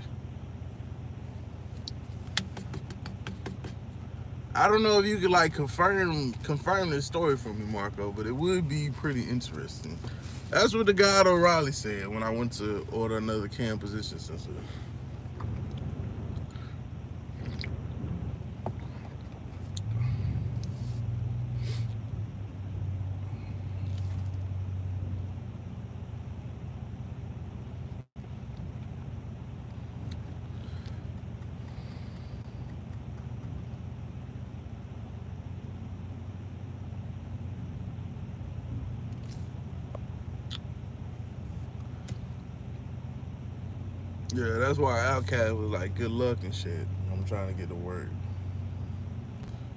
I don't know if you could like confirm this story for me, Marco, but it would be pretty interesting. That's what the guy at O'Reilly said when I went to order another cam position sensor. Yeah, that's why Outcast was like, good luck and shit. I'm trying to get to work.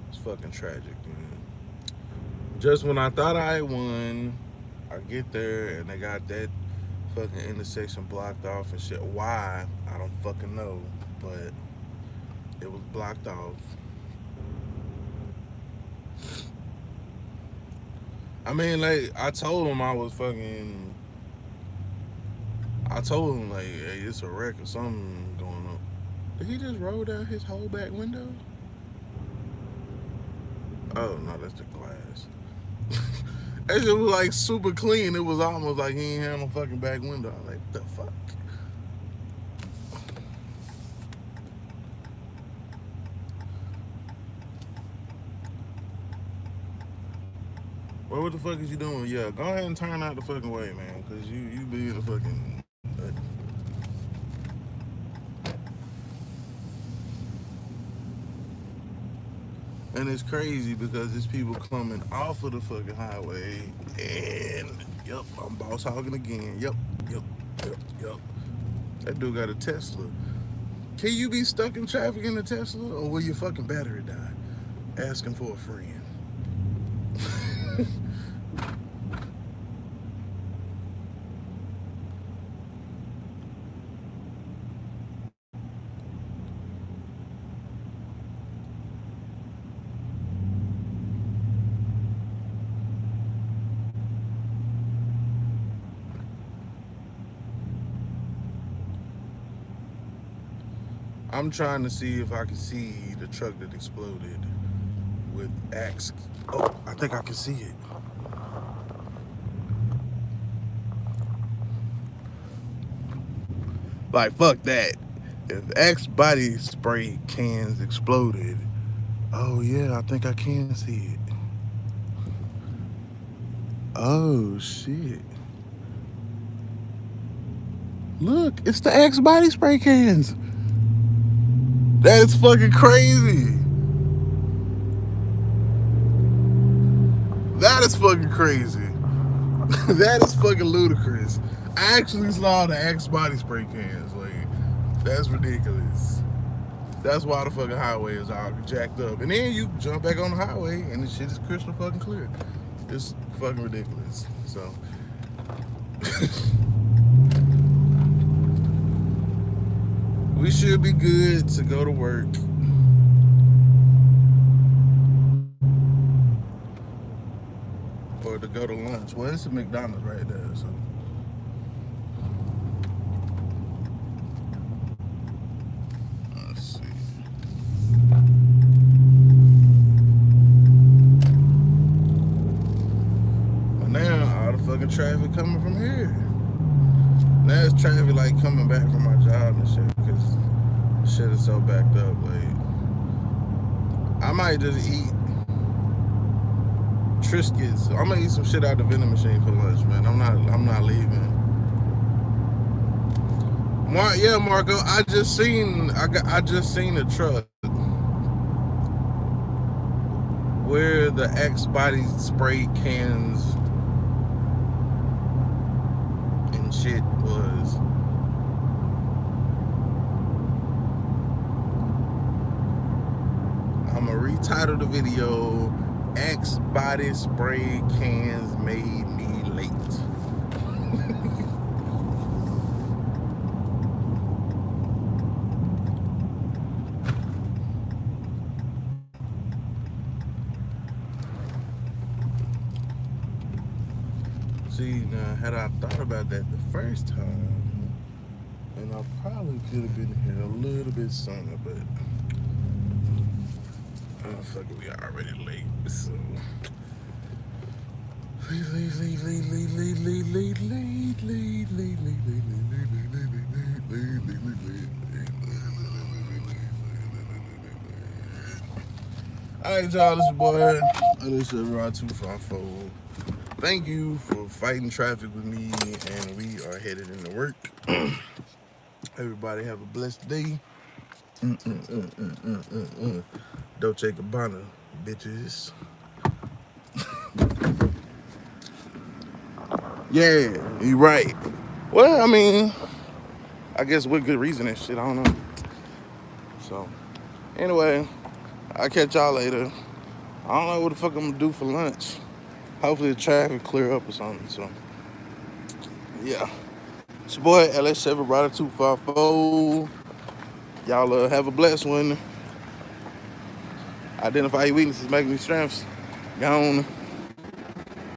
It's fucking tragic, man. Just when I thought I won, I get there and they got that fucking intersection blocked off and shit. Why? I don't fucking know, but it was blocked off. I mean, like, I told him like, hey, it's a wreck or something going on. Did he just roll down his whole back window? Oh, no, that's the glass. That shit was like super clean. It was almost like he ain't had no fucking back window. I was like, what the fuck? Well, what the fuck is you doing? Yeah, go ahead and turn out the fucking way, man, because you being a fucking... And it's crazy because there's people coming off of the fucking highway, and yep, I'm boss hogging again. Yep. That dude got a Tesla. Can you be stuck in traffic in a Tesla, or will your fucking battery die? Asking for a friend. I'm trying to see if I can see the truck that exploded with axe. Oh, I think I can see it. Like, fuck that. If Axe body spray cans exploded, oh yeah, I think I can see it. Oh shit. Look, it's the Axe body spray cans. That is fucking crazy. That is fucking crazy. That is fucking ludicrous. I actually saw the Axe body spray cans. Like, that's ridiculous. That's why the fucking highway is all jacked up. And then you jump back on the highway and the shit is crystal fucking clear. It's fucking ridiculous. So we should be good to go to work. Or to go to lunch. Well, it's a McDonald's right there, so. Let's see. But now all the fucking traffic coming from here. Now it's traffic like coming back from my job and shit because the shit is so backed up. Like, I might just eat Triscuits. I'm gonna eat some shit out the vending machine for lunch, man. I'm not leaving. Yeah, Marco. I just seen a truck where the Axe body spray cans and shit was. I'ma retitle the video, Axe body spray cans made me late. See, now, had I thought about that the first time, and I probably could have been here a little bit sooner, but oh, fuck it, we already late, so. Alright, y'all, this is your boy, Alicia Rod 254. Thank you for fighting traffic with me, and we are headed into work. Everybody have a blessed day. Dolce Gabbana, bitches. Yeah, you right. Well, I mean, I guess with good reason and shit, I don't know. So, anyway, I'll catch y'all later. I don't know what the fuck I'm gonna do for lunch. Hopefully the traffic clear up or something, so. Yeah. It's your boy, LS7 Rider 254. Y'all have a blessed one. Identify your weaknesses, make me strengths. Gone.